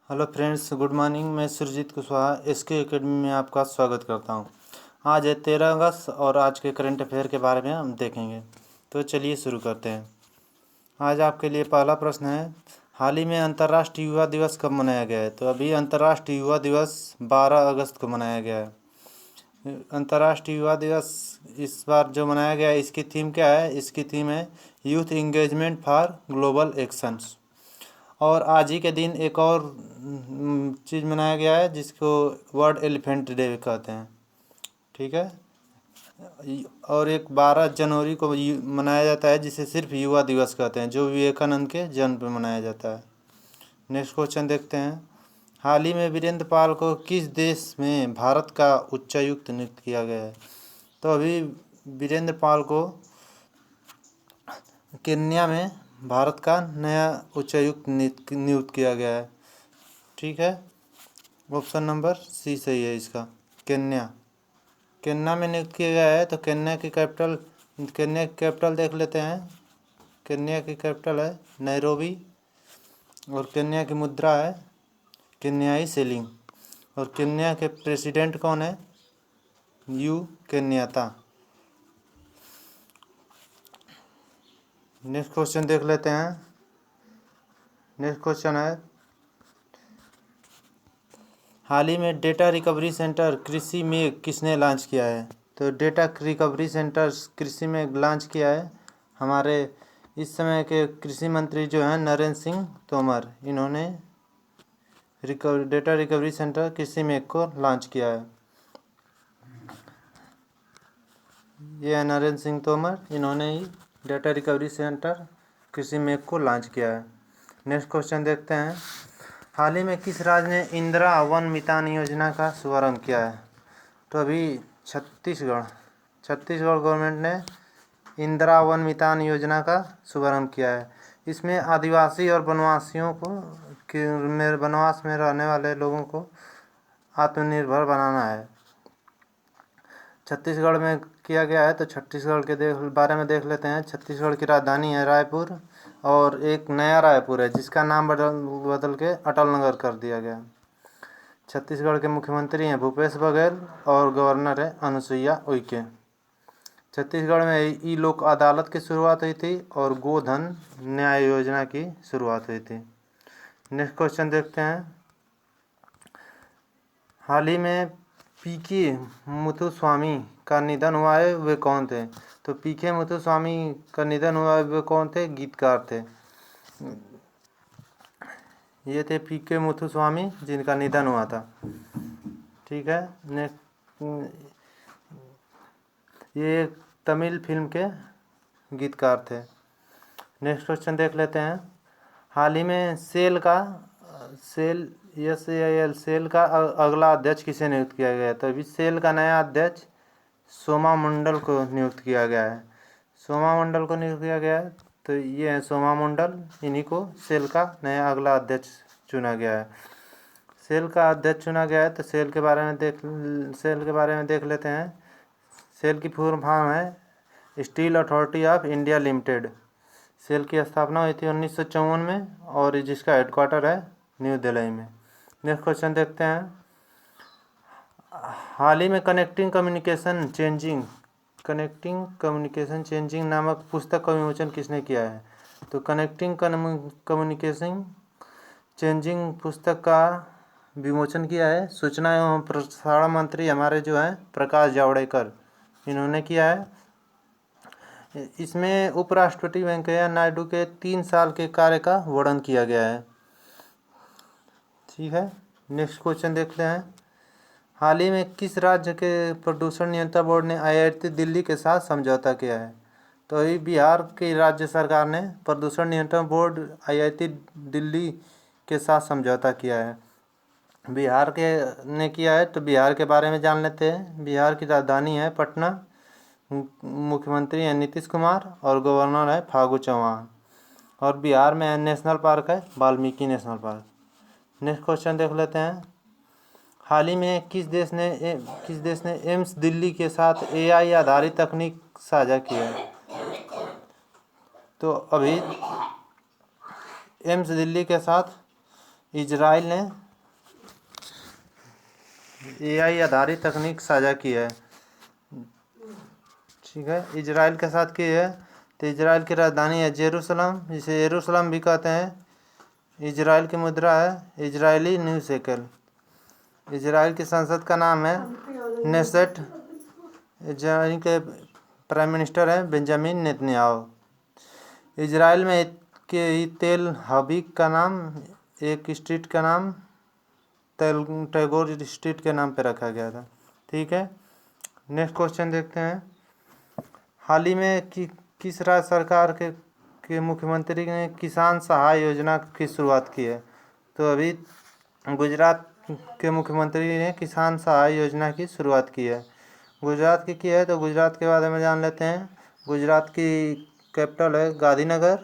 Hello friends, good morning. मैं Surjit Kushwaha SK academy में आपका स्वागत करता हूं। आज है 13 अगस्त और आज के करंट अफेयर के बारे में हम देखेंगे। तो चलिए शुरू करते हैं। आज आपके लिए पहला प्रश्न है, हाल ही में अंतर्राष्ट्रीय युवा दिवस कब मनाया गया है? तो अभी अंतर्राष्ट्रीय युवा दिवस 12 अगस्त को मनाया गया है। अंतर्राष्ट्रीय युवा दिवस इस बार जो मनाया गया है, इसकी थीम क्या है? इसकी थीम है youth engagement for global actions. और आज ही के दिन एक और चीज़ मनाया गया है जिसको वर्ल्ड एलिफेंट डे कहते हैं। ठीक है। और एक 12 जनवरी को मनाया जाता है जिसे सिर्फ युवा दिवस कहते हैं, जो विवेकानंद के जन्म पर मनाया जाता है। नेक्स्ट क्वेश्चन देखते हैं, हाल ही में वीरेंद्र पाल को किस देश में भारत का उच्चायुक्त नियुक्त किया गया है? तो अभी वीरेंद्र पाल को केन्या में भारत का नया उच्चायुक्त नियुक्त किया गया है। ठीक है, ऑप्शन नंबर सी सही है इसका। केन्या में नियुक्त किया गया है। तो केन्या की कैपिटल देख लेते हैं। केन्या की कैपिटल है नैरोबी और केन्या की मुद्रा है केन्याई शिलिंग। और केन्या के प्रेसिडेंट कौन है? You Kenyatta. नेक्स्ट क्वेश्चन देख लेते हैं। नेक्स्ट क्वेश्चन है, हाल ही में डेटा रिकवरी सेंटर कृषि में किसने लॉन्च किया है? तो डेटा रिकवरी सेंटर कृषि में लॉन्च किया है हमारे इस समय के कृषि मंत्री जो हैं नरेंद्र सिंह तोमर। इन्होंने डेटा रिकवरी सेंटर कृषि में को लॉन्च किया है। ये है नरेंद्र सिंह तोमर, इन्होंने ही डेटा रिकवरी सेंटर कृषि में को लॉन्च किया है। नेक्स्ट क्वेश्चन देखते हैं, हाल ही में किस राज्य ने इंदिरा वन मितान योजना का शुभारंभ किया है? तो अभी छत्तीसगढ़ गवर्नमेंट ने इंदिरा वन मितान योजना का शुभारंभ किया है। इसमें आदिवासी और वनवासियों को वनवास में रहने वाले लोगों को आत्मनिर्भर बनाना है। छत्तीसगढ़ में किया गया है। तो छत्तीसगढ़ के बारे में देख लेते हैं। छत्तीसगढ़ की राजधानी है रायपुर और एक नया रायपुर है जिसका नाम बदल के अटल नगर कर दिया गया। छत्तीसगढ़ के मुख्यमंत्री हैं भूपेश बघेल और गवर्नर है अनुसुईया उइके। छत्तीसगढ़ में ई लोक अदालत की शुरुआत हुई थी और गोधन न्याय योजना की शुरुआत हुई थी। नेक्स्ट क्वेश्चन देखते हैं, हाल ही में पीके मुथुस्वामी का निधन हुआ है, वे कौन थे? तो पीके मुथुस्वामी का निधन हुआ है, वे कौन थे? गीतकार थे। ये थे पीके मुथुस्वामी जिनका निधन हुआ था। ठीक है। ये तमिल फिल्म के गीतकार थे। नेक्स्ट क्वेश्चन देख लेते हैं, हाल ही में सेल का अगला अध्यक्ष किसे नियुक्त किया गया है? तो अभी सेल का नया अध्यक्ष सोमा मंडल को नियुक्त किया गया है। सोमा मंडल को नियुक्त किया गया है। तो ये है सोमा मंडल, इन्हीं को सेल का नया अगला अध्यक्ष चुना गया है। सेल का अध्यक्ष चुना गया है। तो सेल के बारे में देख लेते हैं। सेल की फुल फॉर्म है Steel Authority of India Limited. SAIL की स्थापना हुई थी 1954 में और जिसका हेडक्वार्टर है न्यू दिल्ली में। नेक्स्ट क्वेश्चन देखते हैं, हाल ही में कनेक्टिंग कम्युनिकेशन चेंजिंग नामक पुस्तक का विमोचन किसने किया है? तो कनेक्टिंग कम्युनिकेशन चेंजिंग पुस्तक का विमोचन किया है सूचना एवं प्रसारण मंत्री हमारे जो हैं प्रकाश जावड़ेकर, इन्होंने किया है। इसमें उपराष्ट्रपति वेंकैया नायडू के 3 साल के कार्य का वर्णन किया गया है। ठीक है। नेक्स्ट क्वेश्चन देखते हैं, हाल ही में किस राज्य के प्रदूषण नियंत्रण बोर्ड ने आईआईटी दिल्ली के साथ समझौता किया है? तो अभी बिहार की राज्य सरकार ने प्रदूषण नियंत्रण बोर्ड आईआईटी दिल्ली के साथ समझौता किया है। बिहार के ने किया है। तो बिहार के बारे में जान लेते हैं। बिहार की राजधानी है पटना, मुख्यमंत्री हैं नीतीश कुमार और गवर्नर है फागू चौहान। और बिहार में नेशनल पार्क है Valmiki national park. Next question देख लेते हैं, हाल ही में किस देश ने एम्स दिल्ली के साथ एआई आधारित तकनीक साझा की है? तो अभी एम्स दिल्ली के साथ इजराइल ने AI आधारित तकनीक साझा की है। ठीक है, इजराइल के साथ की है। तो इजराइल की राजधानी है जेरूसलम, जिसे यरूशलेम भी कहते हैं। इजराइल की मुद्रा है इजरायली न्यू शेकल। इजराइल की संसद का नाम है नेसेट। इजराइल के प्राइम मिनिस्टर हैं बेंजामिन नेतन्याहू। इजराइल में के तेल हबीब का नाम एक स्ट्रीट का नाम टैगोर स्ट्रीट के नाम पे रखा गया था। ठीक है, नेक्स्ट क्वेश्चन देखते हैं। हाल ही में किस राज्य सरकार के मुख्यमंत्री ने किसान सहाय योजना की शुरुआत की है? तो अभी गुजरात के मुख्यमंत्री ने किसान सहाय योजना की शुरुआत की है। गुजरात की है तो गुजरात के बारे में जान लेते हैं। गुजरात की कैपिटल है गांधीनगर।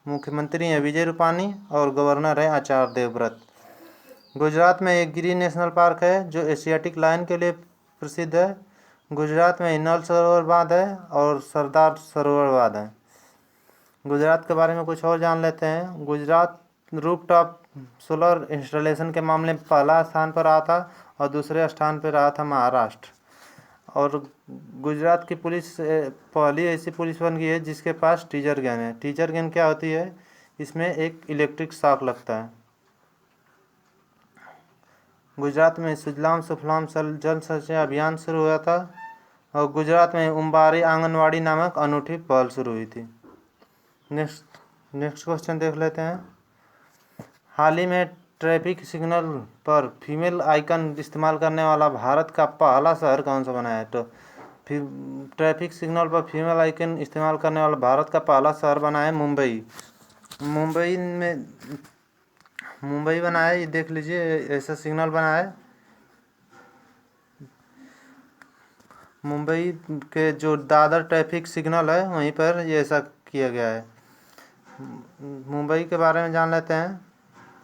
मुख्यमंत्री हैं विजय रूपानी और गवर्नर है आचार्य देवव्रत। गुजरात में एक गिरी नेशनल पार्क है जो एशियाटिक लायन के लिए प्रसिद्ध है। गुजरात में नल सरोवर बांध है और सरदार सरोवर बांध है। गुजरात के बारे में कुछ और जान लेते हैं। गुजरात रूफटॉप सोलर इंस्टॉलेशन के मामले में पहला स्थान पर रहा था और दूसरे स्थान पर रहा था महाराष्ट्र। और गुजरात की पुलिस पहली ऐसी पुलिस बन गई है जिसके पास टीजर गन है। टीजर गन क्या होती है? इसमें एक इलेक्ट्रिक शॉक लगता है। गुजरात में सुजलाम सुफलाम जल सिंचाई अभियान शुरू हुआ था और गुजरात में उम्बारी आंगनवाड़ी नामक अनूठी पहल शुरू हुई थी। नेक्स्ट क्वेश्चन देख लेते हैं। हाल ही में ट्रैफिक सिग्नल पर फीमेल आइकन इस्तेमाल करने वाला भारत का पहला शहर कौन सा बना है? तो ट्रैफिक सिग्नल पर फीमेल आइकन इस्तेमाल करने वाला भारत का पहला शहर बना है मुंबई। मुंबई बना है, ये देख लीजिए, ऐसा सिग्नल बना है। मुंबई के जो दादर ट्रैफिक सिग्नल है वहीं पर ये ऐसा किया गया है। मुंबई के बारे में जान लेते हैं।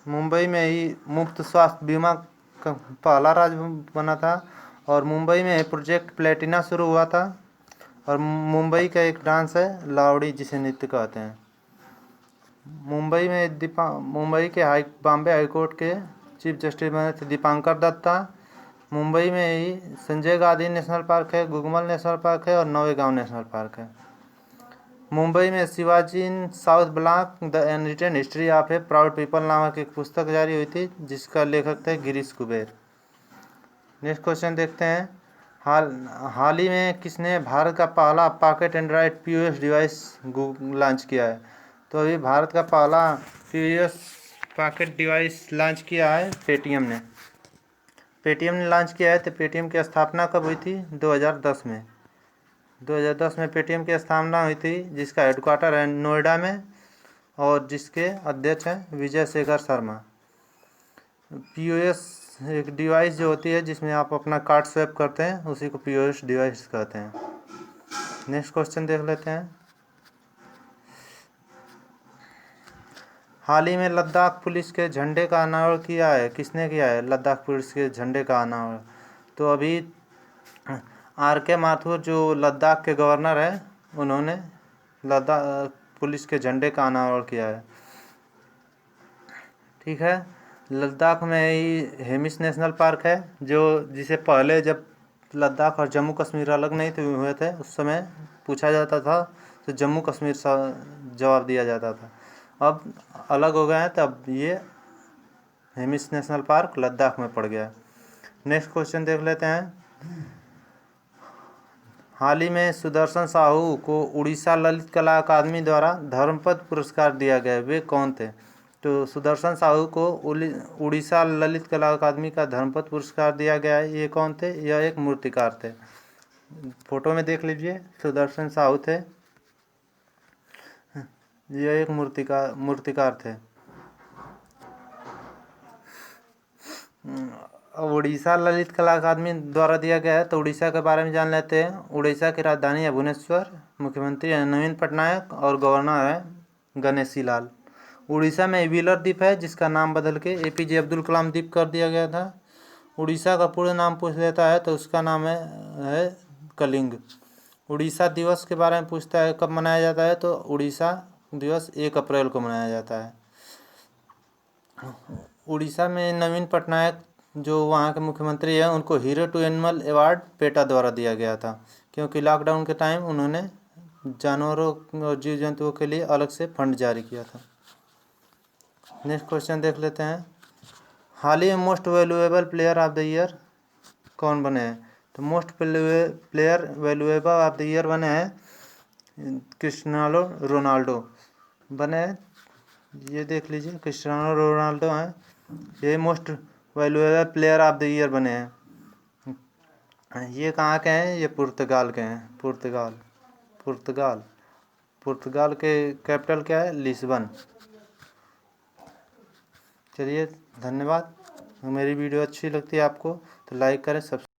मुंबई में ही मुफ्त स्वास्थ्य बीमा का पहला राज्य बना था और मुंबई में प्रोजेक्ट प्लेटिना शुरू हुआ था। और मुंबई का एक डांस है लावड़ी, जिसे नृत्य कहते हैं। मुंबई के बॉम्बे हाईकोर्ट के चीफ जस्टिस बने थे दीपांकर दत्ता। मुंबई में ही संजय गांधी नेशनल पार्क है, गुगमल नेशनल पार्क है और नवेगांव नेशनल पार्क है। मुंबई में Shivaji in South Block the unwritten history of a proud people नामक एक पुस्तक जारी हुई थी जिसका लेखक थे गिरीश कुबेर। नेक्स्ट क्वेश्चन देखते हैं। हाल ही में किसने भारत का पहला pocket Android POS device launch किया है? तो अभी भारत का पहला POS पॉकेट डिवाइस लॉन्च किया है पेटीएम ने। पेटीएम ने लॉन्च किया है। तो पेटीएम की स्थापना कब हुई थी? 2010 में। 2010 में पेटीएम की स्थापना हुई थी, जिसका हेडक्वार्टर है नोएडा में और जिसके अध्यक्ष हैं विजय शेखर शर्मा। POS एक डिवाइस जो होती है जिसमें आप अपना कार्ड स्वैप करते हैं, उसी को POS डिवाइस कहते हैं। नेक्स्ट क्वेश्चन देख लेते हैं। हाल ही में लद्दाख पुलिस के झंडे का अनावरण किया है। किसने किया है लद्दाख पुलिस के झंडे का अनावरण? तो अभी RK माथुर जो लद्दाख के गवर्नर है, उन्होंने लद्दाख पुलिस के झंडे का अनावरण किया है। ठीक है, लद्दाख में ही हेमिस नेशनल पार्क है जिसे पहले जब लद्दाख और जम्मू कश्मीर अलग नहीं थे हुए थे उस समय पूछा जाता था तो जम्मू कश्मीर जवाब दिया जाता था। अब अलग हो गए हैं, तब ये हेमिस नेशनल पार्क लद्दाख में पड़ गया। नेक्स्ट क्वेश्चन देख लेते हैं। हाल ही में सुदर्शन साहू को उड़ीसा ललित कला अकादमी द्वारा धर्मपद पुरस्कार दिया गया। वे कौन थे? तो सुदर्शन साहू को उड़ीसा ललित कला अकादमी का धर्मपद पुरस्कार दिया गया है। ये कौन थे? यह एक मूर्तिकार थे। फोटो में देख लीजिए, सुदर्शन साहू थे, यह एक मूर्तिकार थे। उड़ीसा ललित कला अकादमी द्वारा दिया गया है। तो उड़ीसा के बारे में जान लेते हैं। उड़ीसा की राजधानी है भुवनेश्वर। मुख्यमंत्री है नवीन पटनायक और गवर्नर है गणेशी लाल। उड़ीसा में व्हीलर द्वीप है जिसका नाम बदल के APJ अब्दुल कलाम द्वीप कर दिया गया था। उड़ीसा का पूर्ण नाम पूछ लेता है तो उसका नाम है कलिंग। उड़ीसा दिवस के बारे में पूछता है कब मनाया जाता है? तो उड़ीसा दिवस 1 अप्रैल को मनाया जाता है। उड़ीसा में नवीन पटनायक जो वहाँ के मुख्यमंत्री हैं उनको Hero to Animal Award PETA द्वारा दिया गया था, क्योंकि लॉकडाउन के टाइम उन्होंने जानवरों और जीव जंतुओं के लिए अलग से फंड जारी किया था। नेक्स्ट क्वेश्चन देख लेते हैं। हाल ही में most valuable player of the year कौन बने हैं? तो most player valuable of the year बने हैं क्रिस्टियानो रोनाल्डो बने हैं। ये देख लीजिए, क्रिस्टियानो रोनाल्डो हैं, ये most valuable player of the year बने हैं। ये कहाँ के हैं? ये पुर्तगाल के हैं। पुर्तगाल के कैपिटल क्या है? लिस्बन। चलिए, धन्यवाद। मेरी वीडियो अच्छी लगती है आपको तो लाइक करें, सब्सक्राइब